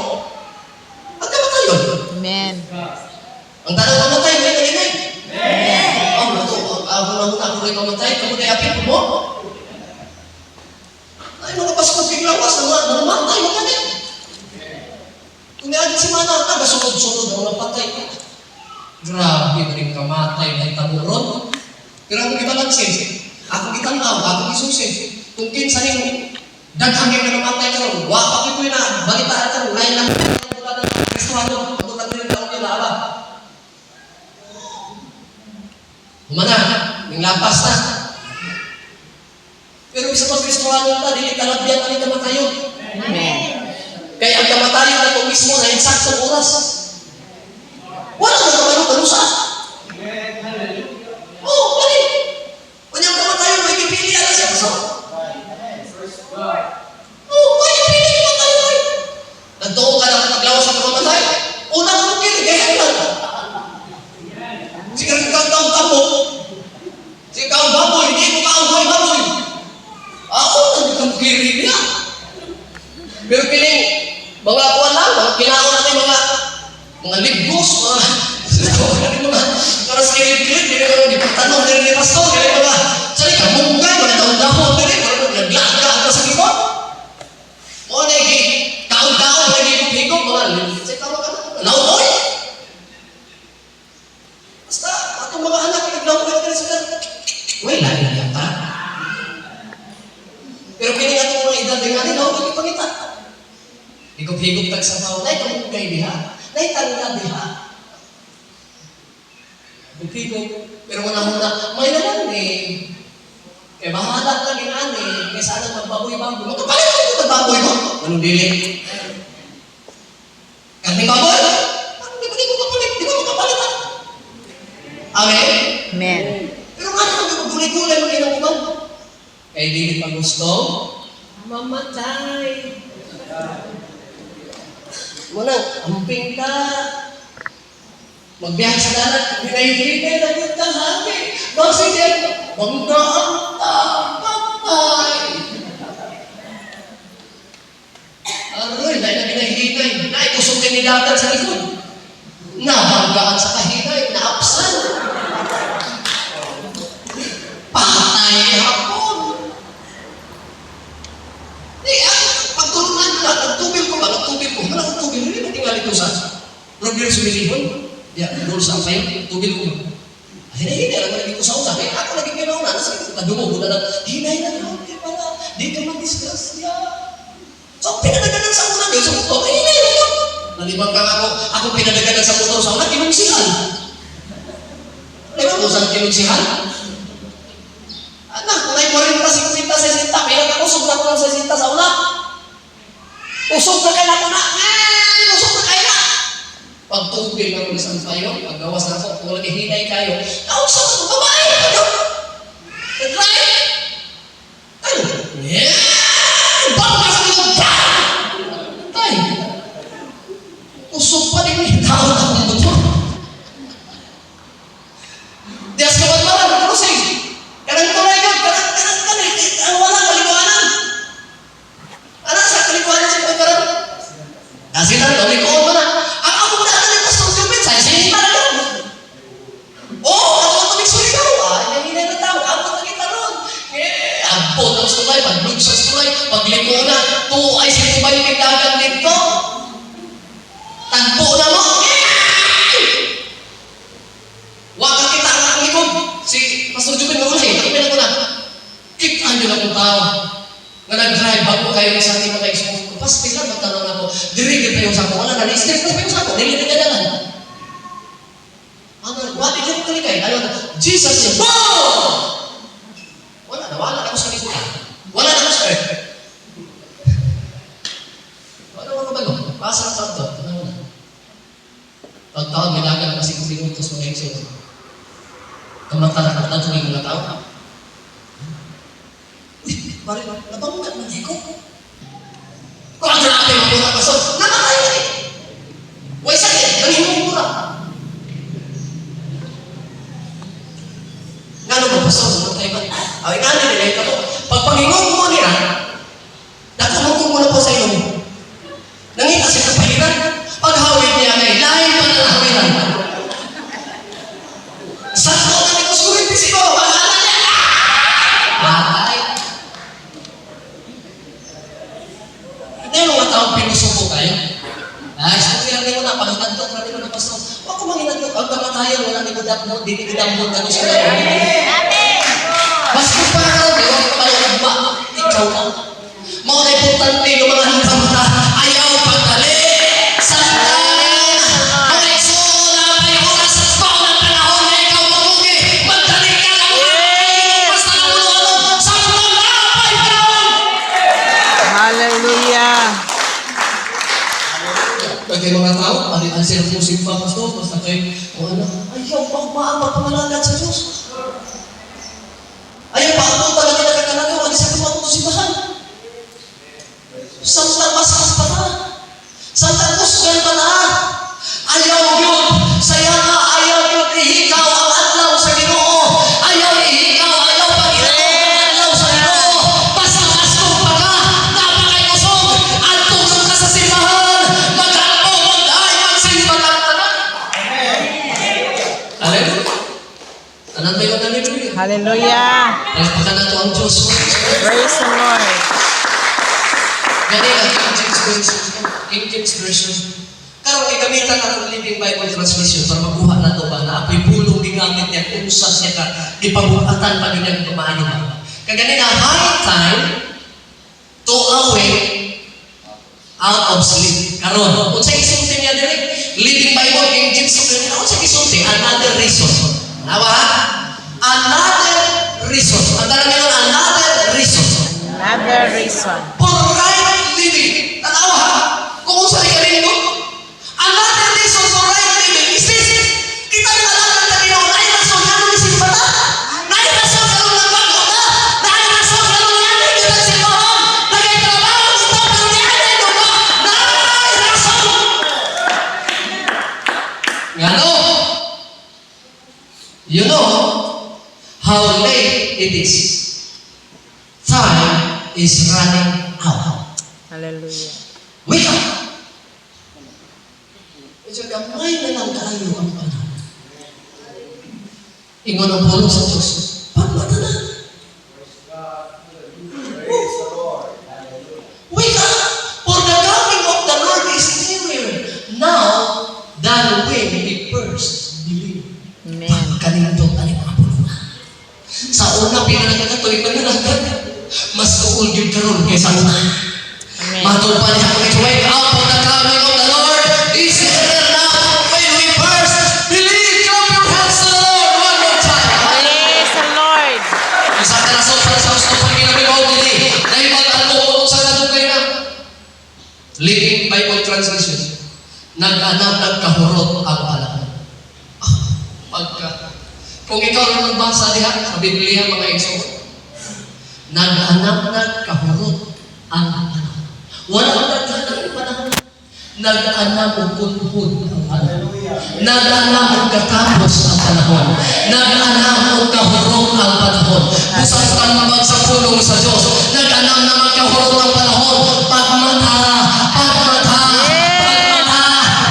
yun? Amen. Ang tanong mamatay, may naginay. Oh, nato, ako na muna, ako rin mamatay, kamu na yapin mo. Ay, mga Pasko, biglawas, namatay, magaling. Kung niagin si Mana ka, sunod-sunod, ang napatay ka. Grabe na rin kamatay na itamuron. Pero ako gibalansin, ako gitanaw, ako gisusin. Kung kinsa rin, daghangin na namatay ka ron, wapag ito na, balitaan ka ron, lain lang tulad ng Kristuhano, tulad rin ang kilala. Humana, yung lampas na. Pero isa pa Kristuhano ta, dili kalabyan ang kamatayon. Amen. Kaya ang kamatayon na ito mismo na insaktong oras. Wala na kamano kalusa. Oh, bali. Kanyang kamatayon, may kipili ala siya kaso. Oh, may kipili kamatayon. Nagtuo ka na naglawas sa kamatay. Una ka magkili, kaya lang. Sige rin kang taong-tapo. Sige kang baboy, hindi mo kaaway baboy. Ako, nagkamagkili niya. Pero piling, mga kuwan lang, mga kinaon natin, mga libgos, mga para sa kilid-kilid, hindi naman di pagtanong, hindi ni pastor, hindi mga, sali ka, munggay, mga daon-daon, hindi naman naglaga ka sa gipon. O, kaon-kaon, nagigop-higop, mga libgos, nauoy. Basta, atong mga anak, naglamukan ka na sila, wala na yata. Pero piling atong mga edad, hindi nauoy, ipangita. Higop-higop tag sa tao, nay kamugay diha, nay tanda diha. Higop-higop, pero muna, may naman eh. Kaya bahala ka ginaan eh, kaya sana magbaboy-baboy. Magkapalit ko ito baboy mo. Anong dili? Karning baboy? Di ko kapalit, di ko makapalit. Amen? Amen. Pero nga naman, magulay-gulay mo kinauban. Kaya dili pa gusto, mamatay. Muna, amping ka. Magbiyahe sa dalat, hinay-hinay na yung tanghali. Kasi yan, banggaan ka, patay. Aroy, dahil na hinay-hinay. Naikusog ni datat sa likod. Nabanggaan sa kahinay, naapsan. Patay hapon. Pagtulungan ko lang, nagtubil ko. Wala akong tubil. Hindi na tinggal ito sa Rodrigo Sumilihon. Doon sa kayo, tubil ko. Hinay-hinay lang lagi ko sa una. Kaya ako lagi kinauna. Kadungo ko na lang, hinay na lang. Di ka mag-disgrasya. So, pinadaganan sa una. Sa motor, hinay na lang. Nalibang ka ako pinadaganan sa motor sa una, kinugsihan. Alam mo saan kinugsihan? Anak, kung ay 40, 50, 60, pinag-usog na ko lang 60 sa una. Usog na kayo na muna. Usog na kayo na. Pag tubig na ulisan kayo, paggawas na ako, kung lagi hinay kayo, nausap sa babae na kayo. Nag-drive. Ano? Bang na sa mga bang! Tay! Usog pa din yung tao na akong motor. Diyas ka man, crossing. Kanang tulay ka, kanang walang kalikuanan. Ano sa kalikuanan sa pagkaroon? Kasi na, kalikuan mo na. Ang ako na ng Pastor Jubit, sa isin pa na lang. Oo, ako ang tumigsuri ka. Hindi na tao, ako ang nakita ron. Abot ang sulay, maglug sa sulay, maglikunan. Tuay si Kubay yung dagan dito. Tagpo na mo. Wag ka kita ang likod. Si Pastor Jubit mo kasi, nakipin ako na. Kitaan nyo na kung tao. Na nag-drive bago kayo sa ating mga expose. Pas, tingnan, magtanong ako, dirigil pa yung sako. Wala na, na-step pa yung sako. Dili na ganalan. Ano, wati dyan ko kalikay. Ano, Jesus niya, boom! Wala na ako sa likod. Wala na ako sa earth. Wala na ako ba? Pasang santo. Ano na? Pagtaon, nilagan kasi kung pinutos mga expose. Kamang-talakot na yung mga tao. Bari ba? Nabangat na ikaw. Kung ang natin ang mga pasok, namatay na eh. Huwag sakit, nanghimong mura. Nga naman pasok, namatay ba? Away nga nila, ito po. Pag pangingong mo niya, nakamangkong mo na po sa iyo. Nangita siya sa pahiran, paghawid niya kay Ay, sabi lang mo na, pangitagdok na mo na pastor. Huwag ko manginagdok. Ang kamatayan, wala ni Budak mo, dinigidang mo, gano'n sila. Amen. Mas kung parang, huwag ka malugma. Ikaw na. Mga importante yung mga hangkamta, ayaw pagdali. Sandalan. Mga isola, may oras sa taon ng panahon na ikaw magugi. Magdali ka lang. Mas na ulo sa pangapay panahon. Hallelujah. Pagkay mga tao, ang sirkusig pa pastor, basta kayo, o ano, ayaw pagmaamag pangalagat sa Diyos. Ayaw pa ako talaga nakakalagaw, ang isa ko si Bahan. Samtang maskas pa na. Samtang kusgan pa na. Ayaw yun. Saya nga, ayaw yun. Ihikaw ang adlaw sa Ginoo. Ayaw ihikaw, ayaw pag-ilaw ang adlaw sa Ginoo. Basta maskong pa ka. Napakay kusog. Antong ka sa simbahan. Mag-alpo, mag-ay, magsimba ng tanan. Hallelujah. Tanan ba yun, hallelujah? Hallelujah. Palakpakan na ito ang Diyos. Praise the Lord. Gani ang King James Version. Karon gamitan ang Living Bible Translation para makuha na to ba na ako'y pulong gigamit niya kung saan niya ka ipabukatan pa niya ang kumaayo ba. Kagani na high time to awake out of sleep. Karon, kung sa isulti niya dire, Living Bible King James Version, kung sa isulti, another reason. Nawa? Another reason. Ang talaga yun, another reason. Another reason. For right living. Tanawa ha? Kung sa ikaling mo, another reason for right living is this. Kita na alam na Ginoo, na rason nga nung isip bata. Na rason nga nung nagbago na. Na rason nga nung yan ay kita simbahan. Nagay-trabaho ito, pero yan ay dugo. Na rason. Nga no? You know how late it is. Time is running out. Hallelujah. Wake up! Medyo gamay na lang kaayo ang panahon. Ingon ang pulong sa Diyos. Pagmata na. Wake up! For the coming of the Lord is nearer now than when we first believed. Amen. Pagkalindot ang mga pulungan. Sa una, pinanagkakatoy na nalagad. Mas tuol yung karoon kaysa una. Amen. Matulpan niya kami to wake up for the coming of the Lord. Is here now when we first believe. Clap your hands to the Lord one more time. Praise the Lord. Isa ka na sa gusto pang ginagawa dili. Dahil mag-almo sa nadugay na. Living Bible Translation. Nag-anam nagkahurot ang panahon. Kung ikaw na nagbasa diha sa Biblia mga iso, nag-anam nagkahurot ang panahon. Walang naghanap ng panahon. Nag-anam o kunhod ang panahon. Nag-anam o katapos ang panahon. Nag-anam o kahurot ang panahon. Usap kang mabag sa pulong sa Diyos. Nag-anam na magkahurot ang panahon. Pagmata, pagmata, pagmata.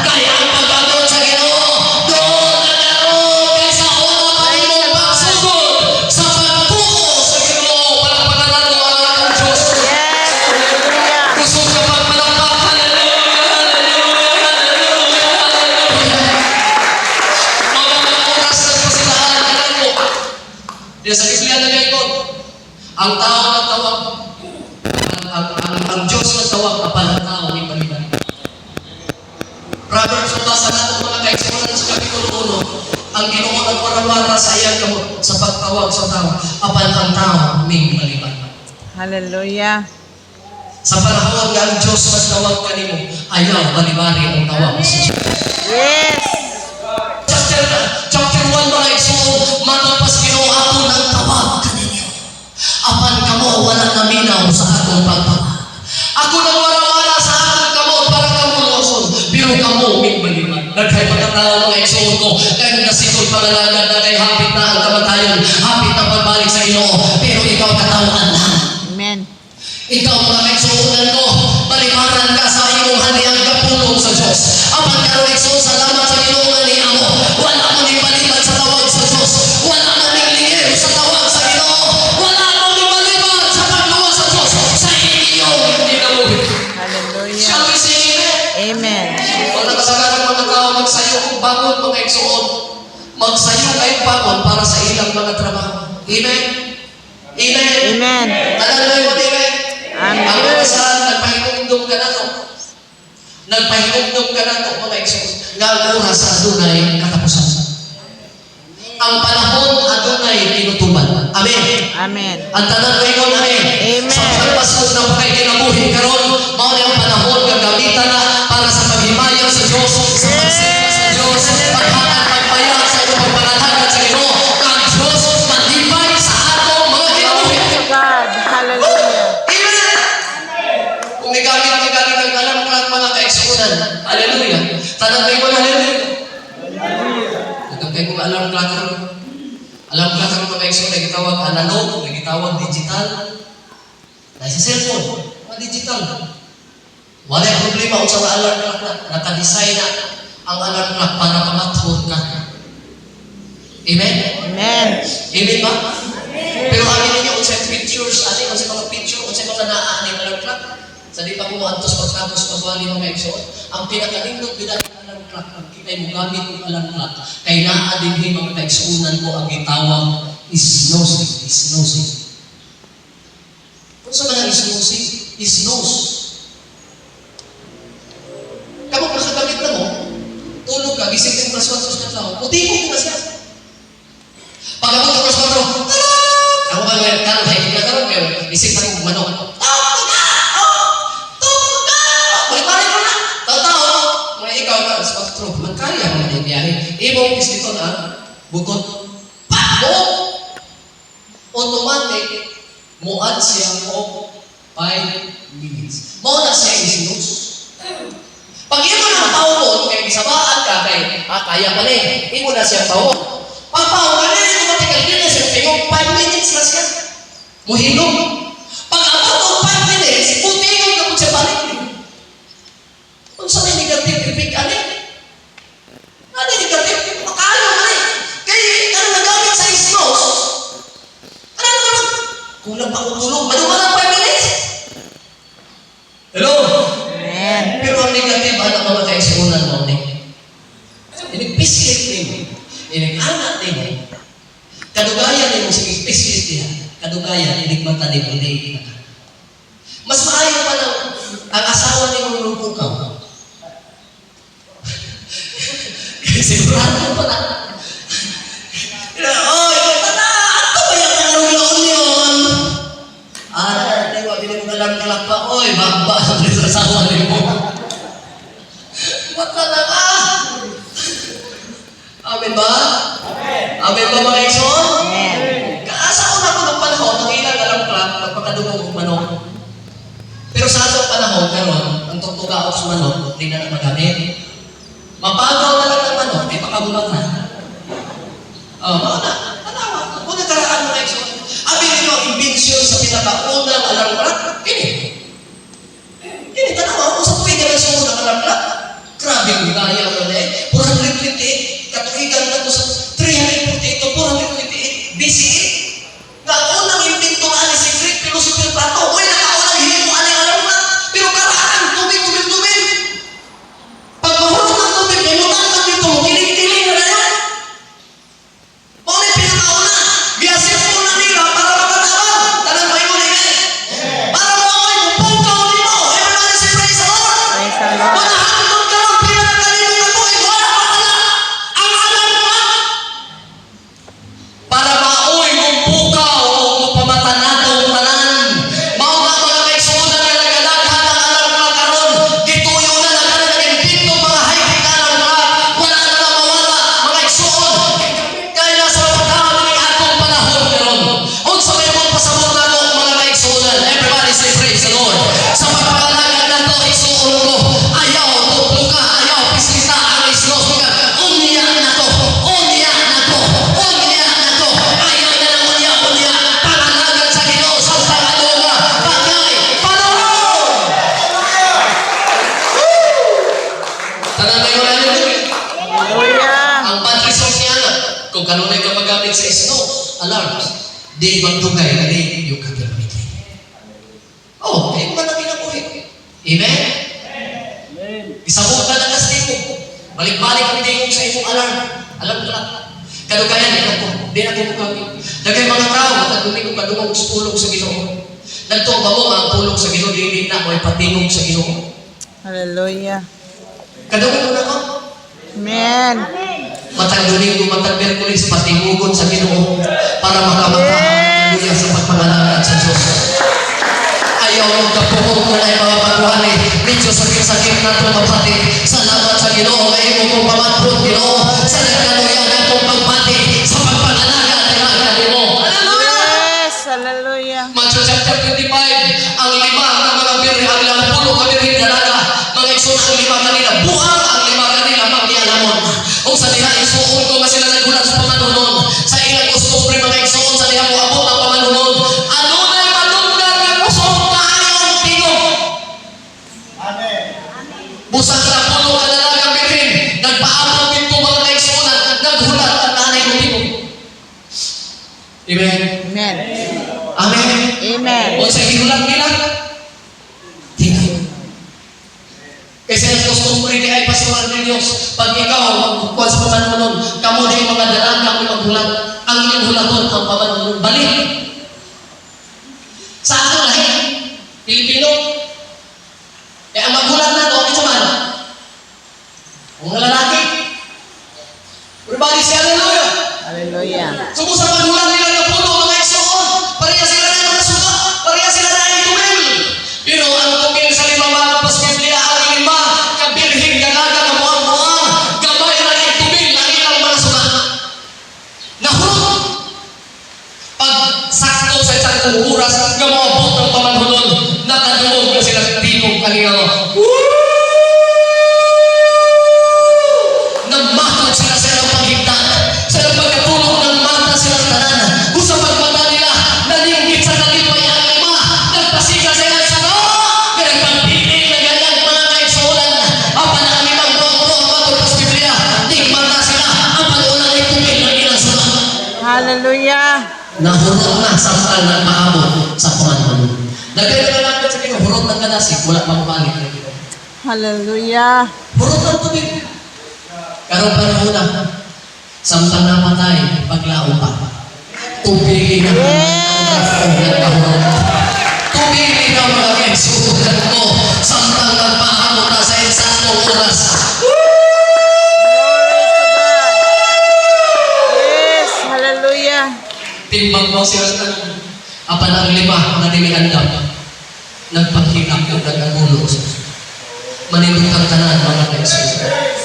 Kaya ang pag-agot sa Ginoo, doon nagkaroon kaysa una pa rin mong pagsugod sa pagtuo sa Ginoo. Palakpakan natin ang ating Diyos. Yes. Hallelujah. Gusto ka pagpalakpak. Hallelujah, hallelujah, hallelujah, hallelujah. Mga oras na pasilahan na lang po. Diyan sa Biblia na ngayon, ang tao na tawag, ang Diyos na tawag, kapal ang tao ni Panginoon. Proverbs, mabasa natin mga kaisimulan sa Kapitulo 1, ang Ginoo nagwarawara sa iyang gamot sa pagtawag sa tao, kapal ang tao may maliban. Hallelujah. Sa panahon nga ang Diyos magtawag kanimo, ayaw balibari ang tawag sa Diyos. Yes. Chapter 1 mga igsoon, matapas Ginoo ato ng tawag kaninyo. Apan kamo wala naminaw sa atong pagtawag. Ako nagwarawara sa atong kamot para kamo loson, pero kamo may maliban. Nagkay pagkatao mga igsoon ko, kaya nasitol pangalagad na kay hapit na ang kamatayon, hapit na pagbalik sa Ginoo, pero ikaw katawan lang. Amen. Ikaw mga kaigsuunan ko, balimaran ka sa iyong haliang kapulong sa Diyos. Apan ka rin salamat sa Ginoo nga ni Amo. Wala mo ni baliman sa tawag sa Diyos. Wala mo ni lingir sa tawag sa Ginoo. Wala mo ni baliman sa pagluwa sa Diyos. Sa inyong hindi na mo. Hallelujah. Shall we sing it? Amen. kong bangon mga igsoon. Magsayo kayong bangon para sa ilang mga trabaho. Amen? Amen? Amen. Tanan mo yun, amen? Amen. Ang orasan, nagpahinumdum ka na to. Nagpahinumdum ka na to, mga igsoon. Nga ang oras sa adunay katapusan. Ang panahon adunay tinutuban. Amen? Amen. Ang tanan mo yun, amen? Amen. Sa pagpasos na pakikinabuhin karon, mao na ang panahon gagamitan na para sa paghimayan sa Diyos, sa pagsimba sa Diyos, paghatag pagbayad sa iyong pagpangalaga sa Ginoo. Ang Diyos manlibay sa atong mga kinabuhi. God. Hallelujah. Amen. Kung igamit ang alam ko mga kaigsuunan. Hallelujah. Tanan kayo mo, hallelujah. Nagkakay ko alam ko. Alam ko mga kaigsuunan, nagitawag analog, nagitawag digital. Dahil sa cellphone, mga digital. Wala yung problema kung sa alarm clock na nakadesign na ang alarm clock para pamathod ka. Amen? Amen. Amen ba? Pero amin ninyo kung sa pictures, kung sa mga picture, kung sa mga naan ng alarm clock, sa di pa kumuantos pagkapos pagwali mga igsoon, ang pinakalindot bilang alarm clock, ang kita'y mo gamit ng alarm clock, kay naa din mga kaigsuunan mo ang gitawang isnosing. Isnosing. Kung sa mga isnosing, isnos. Kapag nakagamit na mo, tulog ka, gising ka ng praswatos na tao, puti mo na siya. Pag ako ng praswatos, ako ba ngayon, karong haipin na karong ngayon, isip na kong manok. Tulog ka! Tulog ka! Balik-balik mo na! Tao-tao! Mga ikaw na, sa pagtulog, magkaya mo na yung biyahe. Ibong is dito na, bukod, pakbo! Automatic, muad siya ko 5 minutes. Mao na siya isnos. Pag imo na tawon, kay bisabaan ka, kaya pa rin. Imo na siya tawon. Pag tawon ka rin, automatically din na siya. Kaya 5 minutes na siya. Muhinom. Pag abot 5 minutes, putingin ka po siya balik. Kung sa may negative effect ka rin. Ano negative? Makalo ka rin. Kaya ano nagamit sa isnos? Ano naman? Kulang pa utulog. Ano man ang 5 minutes? Hello? Amen. Pero ang negative, ano mga kaisunan mo? Inigpisit nimo. Inig-anak nimo. Kadugayan nimo sa igpisit niya. Kadugayan, inigmata nimo. Mas maayo pa lang ang asawa nimo ng pukaw. Sigurado pa na. Oh, ito na! Ato ba yung nangaroon yun? Di ba, hindi mo alam kalak pa. Oy, baba sa asawa nimo. Ba't ka na ka? Amen ba? Amen ba mga igsoon? Amen. Kaasa ko na ko ng panahon, ang ilang alam clock, magpakadugong ng manok. Pero sa atong panahon, karon, ang tutugaok sa manok, hindi na magamit. Mapagaw na lang ng manok, ay pakabulat na. Mauna, tanawa. Kung nagkaraan mga igsoon, abin nito ang imbensyon sa pinakaunang alarm clock, kini, tanawa, kung sa tuwigan na sumunod ang alarm clock, grabe ang gaya mo na 428, katuwigan na to sa 348 to 428 BCE. Nga unang invento nga ni si Greek philosopher Plato, uy, nakaunang himo ang alarm clock, pero karaan, tubig. Pag mahulog ng tubig, may mutang dito mo, kiling-kiling na yan. Pauli pinakauna, biyasin po na nila para makatawag. Tanan mo yun, amen? Para mo ako'y mupungkaw ni mo. Everybody say praise the Lord. Praise the Lord. Manahandog ka lang, pinakakalinin ako, wala pa pala. Ang alam mo, para maoy mupungkaw o mupamatanatong tanan. Mao nga mga kaigsuunan nga nagdadaghan ang alam mga karon. Gituyo na nagdadaghan ng invento mga high-tech alam mga wala na mawala mga igsuon. Kaya nasa pagkaman ng atong panahon karon. Unsa may mong pasabot nato mga kaigsuunan. Everybody say praise the Lord. Sa pagpapalagad nato igsuon ko, ayaw tuplo ka, ayaw pisita ang isnos mga unya na to. Ayaw na ng unya. Pangalagad sa Ginoo sa pangalunga. Bagay, panahon! Tanan kayo na Hallelujah. ang patrisok niya na, kung kanunay ka magamit sa isnos, alarms, di magdugay na di yung kapirmiti. Oh, kayo man ang ginabuhi. Amen? Isabukan ang kastigo. Balik-balik ang tingog sa imong alarm. Alam ko lang. Kalugayan, di na ko mukagi. Dagay mga tao, matagumi ko kadungog sa pulong sa Ginoo. Nagtuong ba mo ang pulong sa Ginoo, di na ko ipatingog sa Ginoo. Hallelujah. Kadungog ko na ko. Amen. Matag Domingo, matag Miyerkules, patingugon sa Ginoo para makamata ang sa pagpangalangin sa Diyos. Ayaw mong kapuhog mo na yung mga baguhan eh. Medyo sakit-sakit na itong mapati. Salamat sa Ginoo, ngayon mo kong pamantron, Ginoo. Sa nagkanuyan na itong pagpati sa pagpangalaga ng Ginoo. Hallelujah! Yes, hallelujah. Matthew chapter 25, ang 5 na mga birhe, ang 10 ka birhe dalaga, mga igsoon ang 5 kanila, buhang ang 5 kanila magdialamon. O sa diha, igsoon ko nga sila nagulat sa pamanunon. Sa ilang gusto mga igsoon sa diha mo abot ang pamanunon. Ano na'y malunggan ng kusog na ayong tingog? Busang sa 10 ka dalaga birhe, nagpaabot dito mga kaigsuonan, naghulat ang nanay ng tingog. Amen. Amen. Amen. Amen. O sa ginulat nila, tingnan. Kasi ang gusto mo rin ay pastoral ng Diyos. Pag ikaw, magkukuha sa pamanunon, kamo na yung mga dalaga ang maghulat. Ang inyong hulaton, ang pamanunon, balik. Sa ato lahi, Pilipino, eh ang maghulat na ito, ito man. Ang mga lalaki, everybody say hallelujah. Hallelujah. Sumo sa maghulat nila ng puno, mga igsoon, pareha sila na yung mga suka, pareha sila na yung tumil. Pero ang tumil sa 5 mga Biblia, ang 5 kabirhing dalaga na buang-buang, gamay na yung tumil ang ilang mga suka. Nahurot. Pag sakto sa isang oras, gamabot ng pamanhunon, nakadungog na sila sa tingog kanina mo. Nagmatod sila sa ilang paghigtan. Sa ilang pagkatulog ng mata silang tanan. Kung sa pagmata nila, nalinggit sa kalipay ang 5. Nagpasika sa ilang suka. Kaya nagpagpiling na ganyan mga kaigsuonan. Apan ang 5 buwan-buwan ang matod sa Biblia. Nigmata sila. Ang panuunan ay tumil ng ilang suka. Hallelujah. Nahurot na samtal ng maabot sa pamanhunon. Dagay na natin sa Ginoo, hurot ng kadasig, wala pang balik ng Ginoo. Hallelujah. Hurot ng tubig. Karong panahon na, samtang namatay, paglaon pa. Tubigin na tubigin na mga kaigsuonan mo, samtang nagpaabot na sa insanong oras. Glory to God. Yes, hallelujah. Timbang mo siya sa apan ang 5 na dimiandam, nagpaghirap yung nagagulo. Manindot ang tanan mga kaigsuonan.